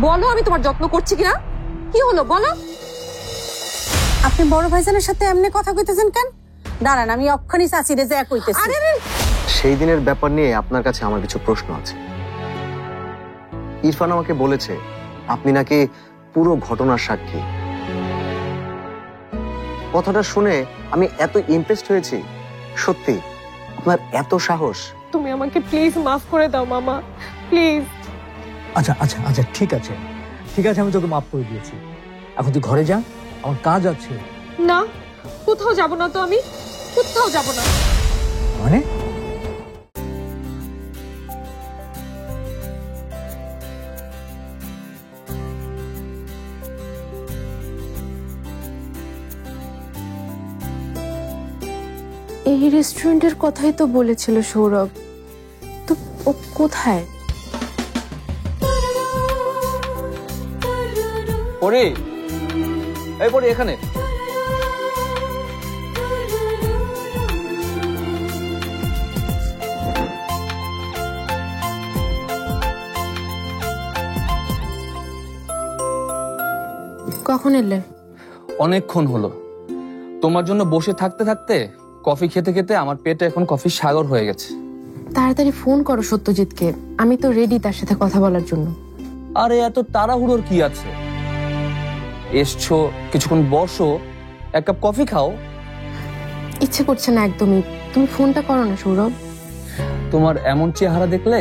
বলো আমি তোমার যত্ন করছি কিনা। কি হলো বলো। আপনি বড় ভাইজানের সাথে এমনি কথা কইতেছেন কেন? দাঁড়ান, আমি অক্ষণই চাচিরে যা কইতেছি। আরে সেই দিনের ব্যাপার নিয়ে আপনার কাছে আমার কিছু প্রশ্ন আছে। ইরফান আমাকে বলেছে আপনি নাকি পুরো ঘটনার সাক্ষী। কথাটা শুনে আমি এত ইমপ্রেসড হয়েছি। সত্যি আপনার এত সাহস। তুমি আমাকে প্লিজ মাফ করে দাও মামা, প্লিজ। আচ্ছা আচ্ছা আচ্ছা, ঠিক আছে ঠিক আছে, আমি তোকে মাফ করে দিয়েছি। এখন তুই ঘরে যা, আমার কাজ আছে। না, কোথাও যাব না তো, আমি কোথাও যাব না। মানে এই রেস্টুরেন্টের কথাই তো বলেছিল সৌরভ, তো ও কোথায়? পরি, এই পরি এখানে। কখন এলেন? অনেকক্ষণ হলো। তোমার জন্য বসে থাকতে থাকতে কফি খেতে খেতে আমার পেটে এখন কফির সাগর হয়ে গেছে। তাড়াতাড়ি ফোন করো সত্যজিৎকে, আমি তো রেডি তার সাথে কথা বলার জন্য। আরে এত তাড়াহুড়োর কি আছে? এসছো, কিছুক্ষণ বসো, এক কাপ কফি খাও। ইচ্ছে করছে না একদমই। তুমি ফোনটা করো না সৌরভ। তোমার এমন চেহারা দেখলে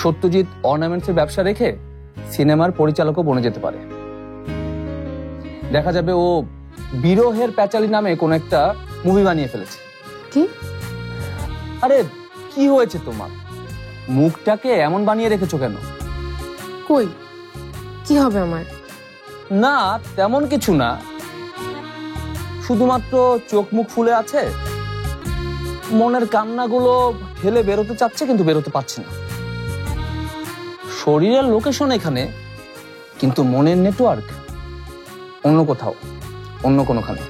সত্যজিৎ অর্নামেন্টসের ব্যবসা রেখে সিনেমার পরিচালকও বনে যেতে পারে। দেখা যাবে ও বিরহের প্যাচালি নামে কোন একটা মুভি বানিয়ে ফেলেছে। কি? আরে কি হয়েছে তোমার? মুখটাকে এমন বানিয়ে রেখেছো কেন? কই, কি হবে আমার? না তেমন কিছু না, শুধুমাত্র চোখ মুখ ফুলে আছে, মনের কান্নাগুলো ঠেলে বেরোতে চাচ্ছে কিন্তু বেরোতে পারছে না। শরীরের লোকেশন এখানে, কিন্তু মনের নেটওয়ার্ক অন্য কোথাও, অন্য কোনোখানে।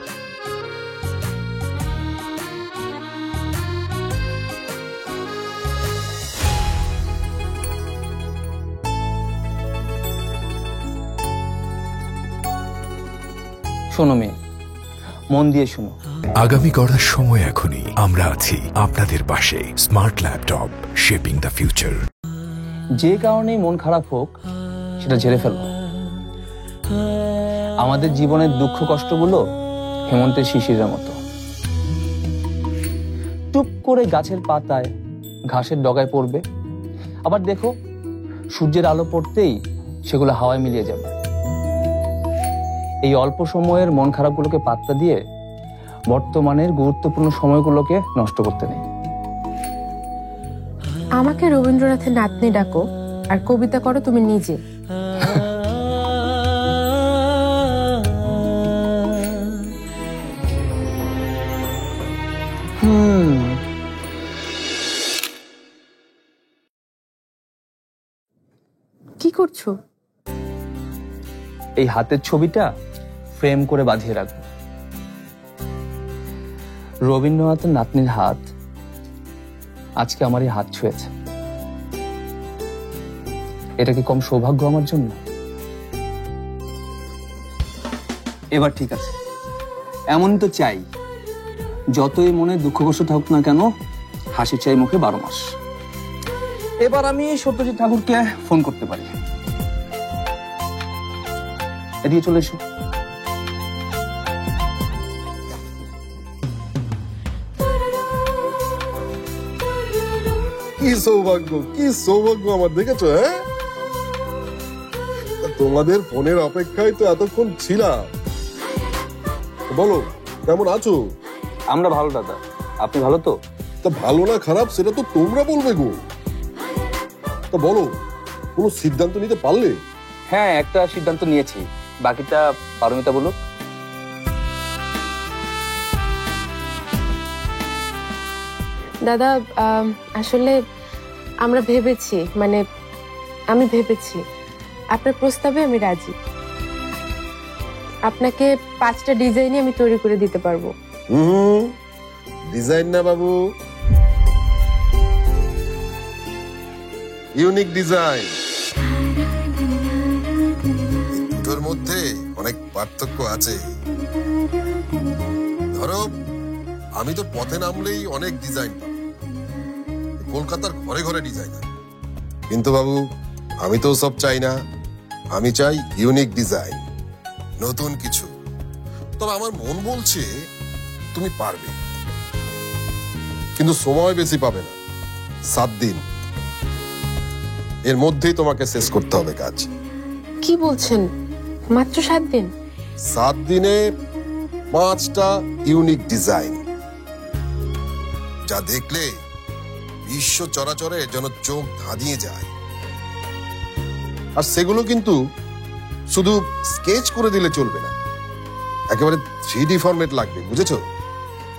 শোনো মেয়ে, মন দিয়ে শোনো। আগামী গড়ার সময় এখনই। আমরা আছি আপনাদের পাশে। Smart laptop, shaping the future. যে কারণেই মন খারাপ হোক সেটা ঝেড়ে ফেলো। আমাদের জীবনের দুঃখ কষ্টগুলো হেমন্তের শিশিরের মতো, টুপ করে গাছের পাতায় ঘাসের ডগায় পড়বে, আবার দেখো সূর্যের আলো পড়তেই সেগুলো হাওয়ায় মিলিয়ে যাবে। এই অল্প সময়ের মন খারাপগুলোকে পাত্তা দিয়ে বর্তমানের গুরুত্বপূর্ণ সময়গুলোকে নষ্ট করতে নেই। আমাকে রবীন্দ্রনাথের নাতনি ডাকো আর কবিতা করো তুমি নিজে। কি করছো? এই হাতের ছবিটা ফ্রেম করে বাঁধিয়ে রাখবো। রবীন্দ্রনাথের নাতনির হাত আজকে আমার এই হাত ছুঁয়েছে। এটা কি কম সৌভাগ্য আমার জন্য? এবার ঠিক আছে, এমনই তো চাই। যতই মনে দুঃখ কষ্ট থাকুক না কেন, হাসি চাই মুখে 12 মাস। এবার আমি সত্যজিৎ ঠাকুরকে ফোন করতে পারি। এদিকে চলে এসো। কি সৌভাগ্য, কি সৌভাগ্য আমার, দেখেছো? হ্যাঁ, তোমাদের ফোনের অপেক্ষায় তো এতক্ষণ ছিলাম। বলো কেমন আছো? আমরা ভালো দাদা, আপনি ভালো তো? তা ভালো না খারাপ সেটা তো তোমরা বলবে গো। তা বলো, কোনো সিদ্ধান্ত নিতে পারলে? হ্যাঁ, একটা সিদ্ধান্ত নিয়েছি, বাকিটা পারমিতা বলুক। দাদা আসলে আমরা ভেবেছি, মানে আমি ভেবেছি আপনার প্রস্তাবে আমি রাজি। আপনাকে 5টা ডিজাইনই আমি তৈরি করে দিতে পারবো। ডিজাইন না বাবু, ইউনিক ডিজাইন। দুটোর মধ্যে অনেক পার্থক্য আছে। ধরো আমি তো পথে নামলেই অনেক ডিজাইন পাবো, কলকাতার ঘরে ঘরে ডিজাইনার। কিন্তু বাবু আমি তো সব চাই না, আমি চাই ইউনিক ডিজাইন, নতুন কিছু। তবে আমার মন বলছে তুমি পারবে, কিন্তু সময় বেশি পাবে না, 7 দিন। এর মধ্যেই তোমাকে শেষ করতে হবে কাজ। কি বলছেন, মাত্র 7 দিন? 7 দিনে 5টা ইউনিক ডিজাইন, যা দেখলে বিশ্ব চরাচরে যেন চোখ ধাঁধিয়ে যায়। আর সেগুলো কিন্তু শুধু স্কেচ করে দিলে চলবে না, একেবারে 3D ফরম্যাট লাগবে, বুঝেছো?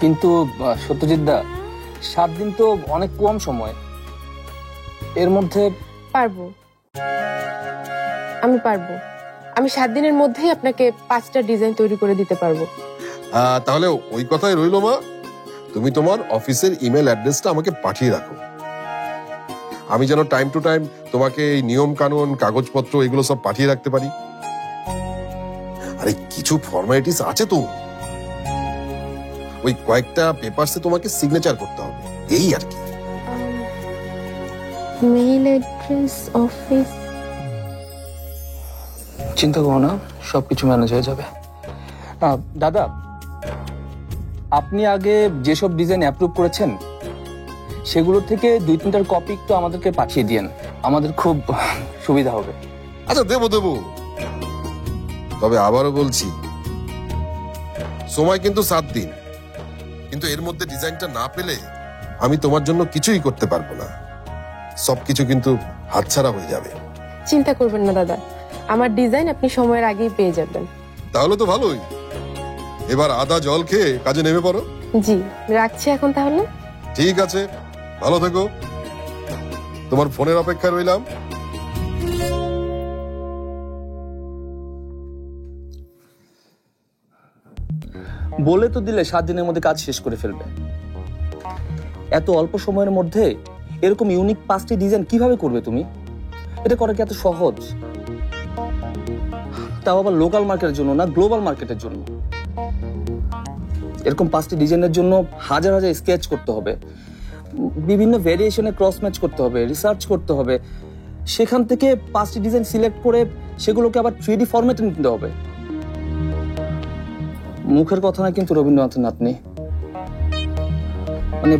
কিন্তু সত্যজিৎ দা, 7 দিন তো অনেক কম সময়। এর মধ্যে পারবো, আমি পারবো। আমি 7 দিনের মধ্যেই আপনাকে 5টা ডিজাইন তৈরি করে দিতে পারবো। তাহলে ওই কথাই রইলো মা, তুমি তোমার অফিসের ইমেল অ্যাড্রেসটা আমাকে পাঠিয়ে রাখো। আমি যেন টাইম টু টাইম তোমাকে এই নিয়ম কানুন, কাগজপত্র এগুলো সব পাঠিয়ে রাখতে পারি। আরে কিছু ফর্মালিটিস আছে তো, ওই কয়েকটা পেপারসে তোমাকে সিগনেচার করতে হবে, এই আর কি। Mail address, office. চিন্তা করো না, সবকিছু ম্যানেজ হয়ে যাবে। দাদা, আপনি আগে যেসব ডিজাইন অ্যাপ্রুভ করেছেন সেগুলো থেকে 2-3টার কপি একটু আমাদেরকে পাঠিয়ে দিয়েন, আমাদের খুব সুবিধা হবে। আচ্ছা দেবো, তবে আবারও বলছি সময় কিন্তু 7 দিন, কিন্তু এর মধ্যে ডিজাইনটা না পেলে আমি তোমার জন্য কিছুই করতে পারবো না, সবকিছু কিন্তু হাতছাড়া হয়ে যাবে। চিন্তা করবেন না দাদা, আমার ডিজাইন আপনি সময়ের আগেই পেয়ে যাবেন। তাহলে তো ভালোই, এবার আদা জল খেয়ে কাজে নেমে পড়ো। জি, রাখছি এখন তাহলে। ঠিক আছে, ভালো থেকো, তোমার ফোনের অপেক্ষায় রইলাম। বলে তো দিলে 7 দিনের মধ্যে কাজ শেষ করে ফেলবে। এত অল্প সময়ের মধ্যে এরকম ইউনিক 5টি ডিজাইন কিভাবে করবে তুমি? এটা করা কি এত সহজ? তাও আবার লোকাল মার্কেটের জন্য না, গ্লোবাল মার্কেটের জন্য। এরকম 5টি ডিজাইনের জন্য হাজার হাজার স্কেচ করতে হবে, বিভিন্ন ভেরিয়েশনে ক্রস ম্যাচ করতে হবে, রিসার্চ করতে হবে, সেখান থেকে 5টি ডিজাইন সিলেক্ট করে সেগুলোকে আবার 3D ফরম্যাটে নিতে হবে। মুখের কথা না কিন্তু রবীন্দ্রনাথের নাতনি। মানে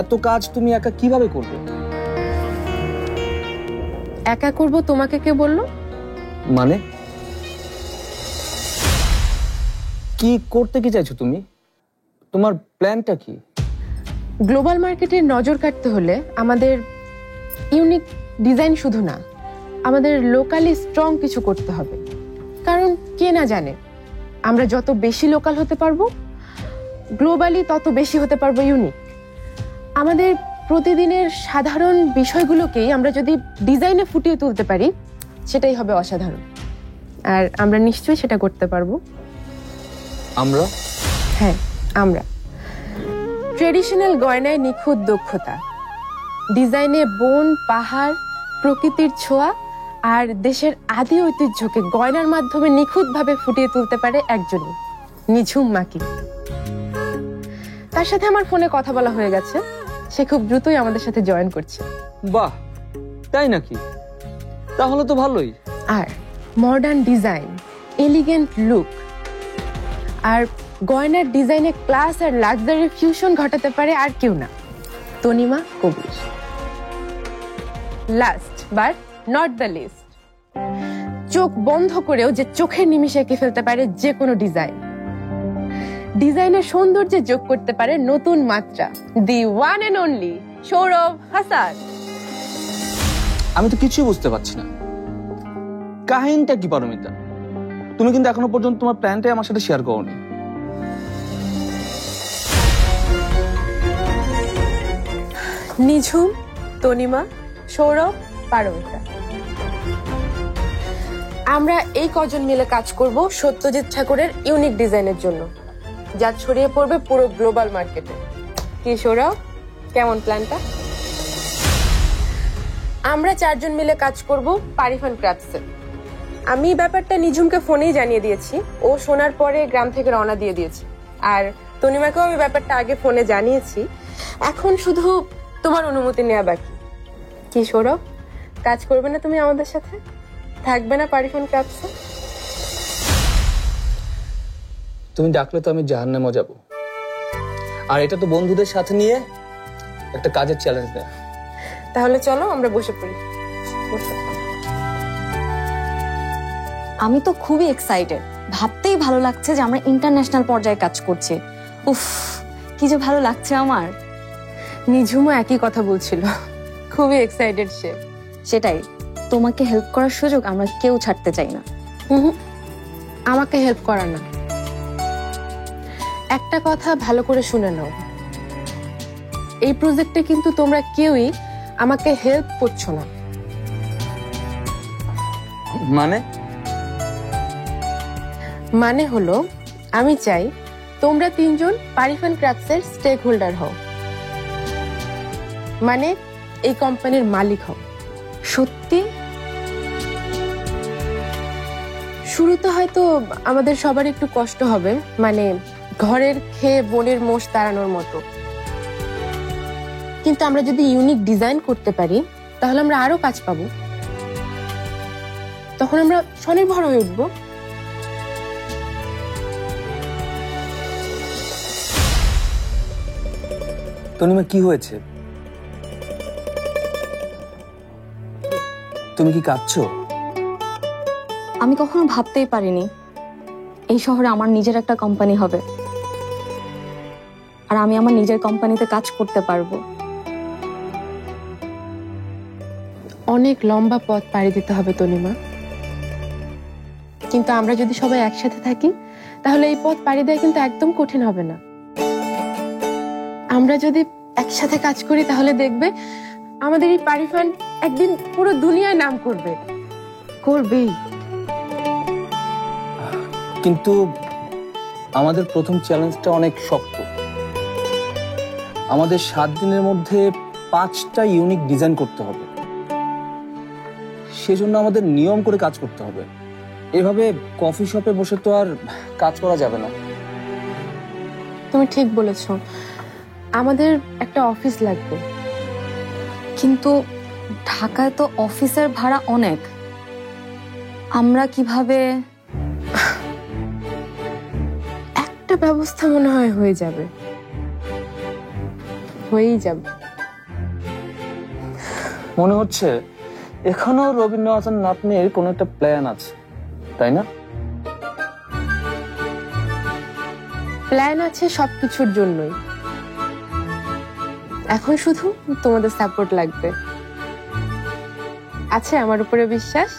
এত কাজ তুমি একা কিভাবে করবে? একা করব তোমাকে কে বললো? মানে কি করতে কি চাইছো তুমি? তোমার প্ল্যানটা কি? গ্লোবাল মার্কেটে নজর কাটতে হলে আমাদের ইউনিক ডিজাইন শুধু না, আমাদের লোকালি স্ট্রং কিছু করতে হবে। কারণ কে না জানে, আমরা যত বেশি লোকাল হতে পারবো, গ্লোবালি তত বেশি হতে পারবো ইউনিক। আমাদের প্রতিদিনের সাধারণ বিষয়গুলোকেই আমরা যদি ডিজাইনে ফুটিয়ে তুলতে পারি, সেটাই হবে অসাধারণ। আর আমরা নিশ্চয়ই সেটা করতে পারবো। আমরা? হ্যাঁ, আমরা। ট্রেডিশনাল গয়নায় নিখুঁত দক্ষতা, ডিজাইনে বন, পাহাড়, প্রকৃতির ছোঁয়া আর দেশের আদি ঐতিহ্যকে গয়নার মাধ্যমে নিখুঁতভাবে ফুটিয়ে তুলতে পারে একজনই, নিঝুম মাকি। তার সাথে আমার ফোনে কথা বলা হয়ে গেছে, সে খুব দ্রুতই আমাদের সাথে জয়েন করছে। বাহ, তাই নাকি? তাহলে তো ভালোই। আর মডার্ন ডিজাইন, এলিগেন্ট লুক আর গয়নার ডিজাইনে ক্লাস আর লাক্সারি ফিউশন ঘটাতে পারে আর কেউ না, Tanima Kabir. Last but not the least, চোখ বন্ধ করেও যে চোখের নিমিষে এঁকে ফেলতে পারে যে কোনো ডিজাইন, ডিজাইনের সৌন্দর্যে যোগ করতে পারে নতুন মাত্রা, the one and only Sourav Hasan. আমি তো কিছুই বুঝতে পারছি না, কাহিনীটা কি পারমিতা? তুমি কিন্তু এখনো পর্যন্ত তোমার প্ল্যানটাই আমার সাথে শেয়ার করোনি। নিঝুম, তনিমা, সৌরভ, পারমিতা, আমরা এই কজন মিলে কাজ করব সত্যজিৎ ঠাকুরের ইউনিক ডিজাইনের জন্য, যা ছড়িয়ে পড়বে পুরো গ্লোবাল মার্কেটে। কি সৌরভ, কেমন প্ল্যানটা? আমরা 4 জন মিলে কাজ করব পারিফান ক্রাফটসে। আমি ব্যাপারটা নিঝুমকে ফোনেই জানিয়ে দিয়েছি, ও শোনার পরে গ্রাম থেকে রওনা দিয়ে দিয়েছে। আর তনিমাকেও আমি ব্যাপারটা আগে ফোনে জানিয়েছি, এখন শুধু তোমার অনুমতি নেওয়া বাকি। কি সৌরভ, কাজ করবে না তুমি আমাদের সাথে? থাকবে না পারিফান ক্লাবসে? তুমি ডাকলে তো আমি জাহান্নামে যাব। আর এটা তো বন্ধুদের সাথে নিয়ে একটা কাজের চ্যালেঞ্জ দেয়। তাহলে চলো আমরা বসে পড়ি। বসো। আমি তো খুবই এক্সাইটেড, ভাবতেই ভালো লাগছে যে আমরা ইন্টারন্যাশনাল পর্যায়ে কাজ করছি। উফ, কি যে ভালো লাগছে আমার। নিঝুমও একই কথা বলছিল, খুবই এক্সাইটেড সে। সেটাই, তোমাকে হেল্প করার সুযোগ আমরা কেউ ছাড়তে চাই না। আমাকে হেল্প করা না, একটা কথা ভালো করে শুনে নাও, এই প্রজেক্টে কিন্তু তোমরা কেউই আমাকে হেল্প করছো না। মানে হলো, আমি চাই তোমরা তিনজন পারিফান ক্রাফটসের স্টেক হোল্ডার হও, মানে এই কোম্পানির মালিক হও। সত্যি? শুরুতে হয়তো আমাদের সবার একটু কষ্ট হবে, মানে ঘরের খেয়ে বনের মোষ তাড়ানোর মতো, কিন্তু আমরা যদি ইউনিক ডিজাইন করতে পারি তাহলে আমরা আরো কাজ পাবো, তখন আমরা স্বনির্ভর হয়ে উঠবো। তনিমা, কি হয়েছে? তুমি কি কাঁদছো? আমি কখনো ভাবতেই পারিনি এই শহরে আমার নিজের একটা কোম্পানি হবে, আর আমি আমার নিজের কোম্পানিতে কাজ করতে পারবো। অনেক লম্বা পথ পাড়ি দিতে হবে তনিমা, কিন্তু আমরা যদি সবাই একসাথে থাকি তাহলে এই পথ পাড়ি দেওয়া কিন্তু একদম কঠিন হবে না। আমরা যদি একসাথে কাজ করি তাহলে দেখবে আমাদের এই পারিফান একদিন পুরো দুনিয়ায় নাম করবে, করবেই। কিন্তু আমাদের প্রথম চ্যালেঞ্জটা অনেক শক্ত। আমাদের 7 দিনের মধ্যে 5টা ইউনিক ডিজাইন করতে হবে, সেজন্য আমাদের নিয়ম করে কাজ করতে হবে। এভাবে কফি শপে বসে তো আর কাজ করা যাবে না। তুমি ঠিক বলেছো, আমাদের একটা অফিস লাগবে। কিন্তু ঢাকায় তো অফিসের ভাড়া অনেক, আমরা কিভাবে? একটা ব্যবস্থা মনে হয় হয়ে যাবে, হয়েই যাবে। মনে হচ্ছে এখনো রবীন্দ্রনাথের নাতনির কোনো একটা প্ল্যান আছে, তাই না? প্ল্যান আছে সবকিছুর জন্যই, এখন শুধু তোমাদের সাপোর্ট লাগবে। আছে আমার উপরে বিশ্বাস?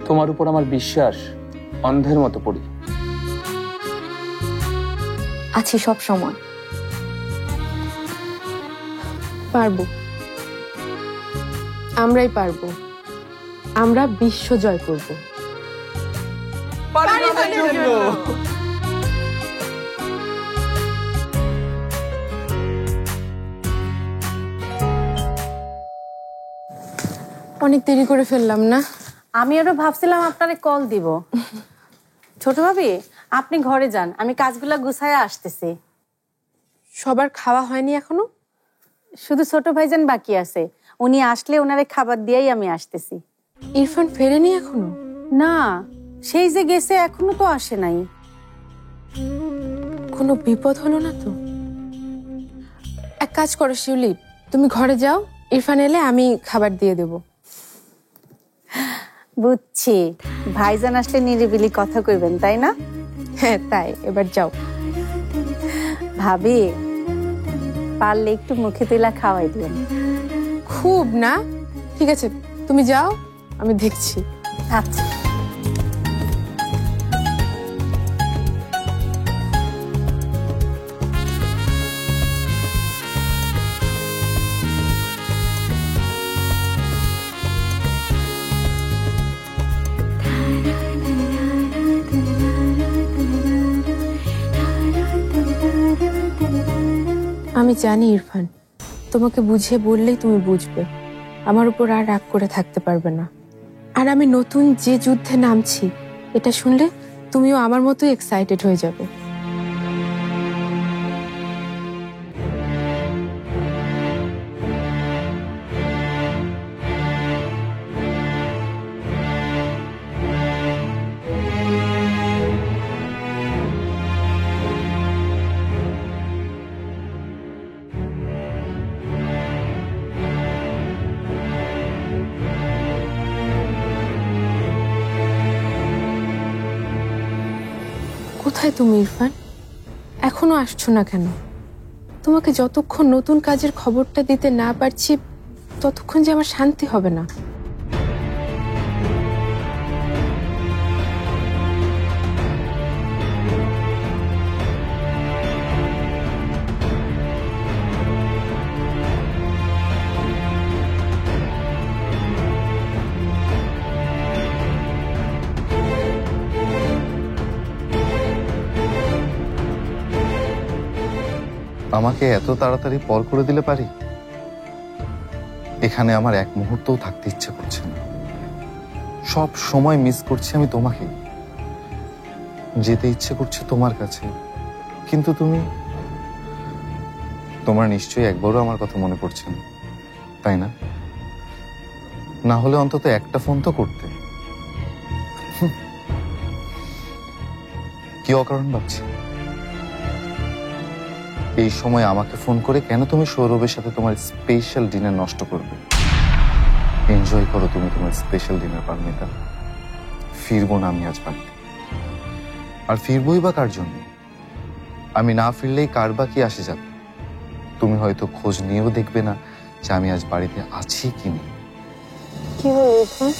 তোমার উপর আমার বিশ্বাস অন্ধের মতো পড়ি। আছি সব সময়। পারবো, আমরাই পারবো, আমরা বিশ্ব জয় করবো। অনেক দেরি করে ফেললাম না? আমি আরো ভাবছিলাম আপনারে কল দিব। ছোট ভাবি, আপনি ঘরে যান, আমি কাজগুলা গুছায় আসতেছি। সবার খাওয়া হয়নি এখনো? শুধু ছোট ভাইজান বাকি আছে, উনি আসলে ওনারে খাবার দিয়েই আমি আসতেছি। ইরফান ফেরেনি এখনো? না, সেই যে গেছে এখনো তো আসে নাই। কোনো বিপদ হলো না তো? এক কাজ করো শিউলি, তুমি ঘরে যাও, ইরফান এলে আমি খাবার দিয়ে দেব। বুঝছি, ভাইজান আসলে নিরিবিলি কথা কইবেন, তাই না? হ্যাঁ তাই, এবার যাও। ভাবি, পারলে একটু মুখে তুলা খাওয়াই দিবেন। খুব না? ঠিক আছে, তুমি যাও, আমি দেখছি। আচ্ছা। আমি জানি ইরফান, তোমাকে বুঝিয়ে বললেই তুমি বুঝবে, আমার উপর আর রাগ করে থাকতে পারবে না। আর আমি নতুন যে যুদ্ধে নামছি এটা শুনলে তুমিও আমার মতোই এক্সাইটেড হয়ে যাবে। কোথায় তুমি ইরফান? এখনো আসছো না কেন? তোমাকে যতক্ষণ নতুন কাজের খবরটা দিতে না পারছি ততক্ষণ যে আমার শান্তি হবে না। আমাকে এত তাড়াতাড়ি পর করে দিলে পারি? এখানে আমার এক মুহূর্তও থাকতে ইচ্ছে করছে না। সব সময় মিস করছি আমি তোমাকে, যেতে ইচ্ছে করছে তোমার কাছে, কিন্তু তোমার নিশ্চয়ই একবারও আমার কথা মনে পড়ছে না, তাই না? না হলে অন্তত একটা ফোন তো করতে। কি অকারণ ভাবছি? এই সময় আমাকে ফোন করে কেন তুমি সৌরভের সাথে তোমার স্পেশাল ডিনার নষ্ট করবে? এনজয় করো তুমি তোমার স্পেশাল ডিনার, পারমিতা। ফিরবো না আমি আজ বাড়িতে। আর ফিরবই বা কার জন্য? আমি না ফিরলেই কার বা কি আসে যাবে? তুমি হয়তো খোঁজ নিয়েও দেখবে না যে আমি আজ বাড়িতে আছি কি নেই। কি হলো ইরফান?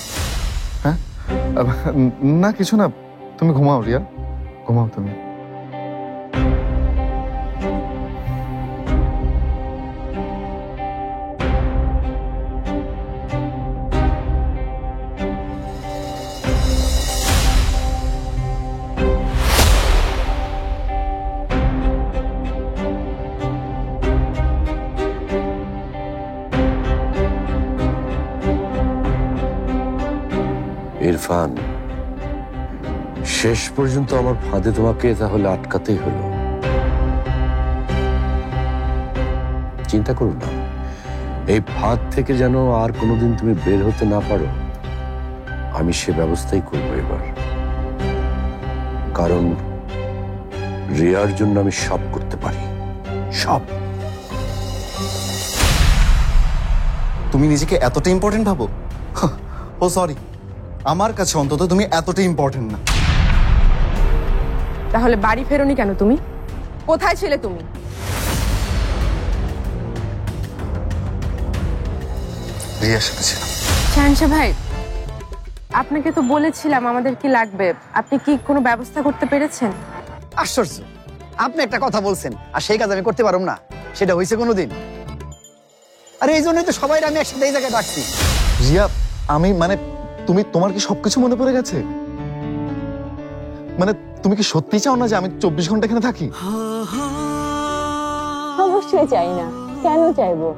হ্যাঁ, না কিছু না। তুমি ঘুমাও রিয়া, ঘুমাও তুমি। ইরফান, শেষ পর্যন্ত আমার ফাঁদে তোমাকে তাহলে আটকাতেই হলো। চিন্তা করো না, এই ফাঁদ থেকে যেন আর কোনোদিন তুমি বের হতে না পারো, আমি সে ব্যবস্থাই করবো এবার। কারণ রিয়ার জন্য আমি সব করতে পারি, সব। তুমি নিজেকে এতটা ইম্পর্টেন্ট ভাবো? ও সরি, আমার কাছে অন্তত তুমি এতটা ইম্পর্টেন্ট না। তাহলে বাড়ি ফেরোনি কেন তুমি? কোথায় ছিলে তুমি? রিয়ার সাথে ছিলাম। শাহেনশা ভাই, আপনাকে তো বলেছিলাম আমাদের কি লাগবে, আপনি কি কোনো ব্যবস্থা করতে পেরেছেন? আশ্চর্য, আপনি একটা কথা বলছেন আর সেই কাজ আমি করতে পারব না, সেটা হয়েছে কোনোদিন? আরে এই জন্যই তো সবাই আমি একসাথে এই জায়গায় ডাকছি। রিয়া, আমি মানে তোমার কি সবকিছু মনে পড়ে গেছে? মানে তুমি কি সত্যি চাও না যে আমি 24 ঘন্টা এখানে থাকি? অবশ্যই চাই না, কেন চাইবো?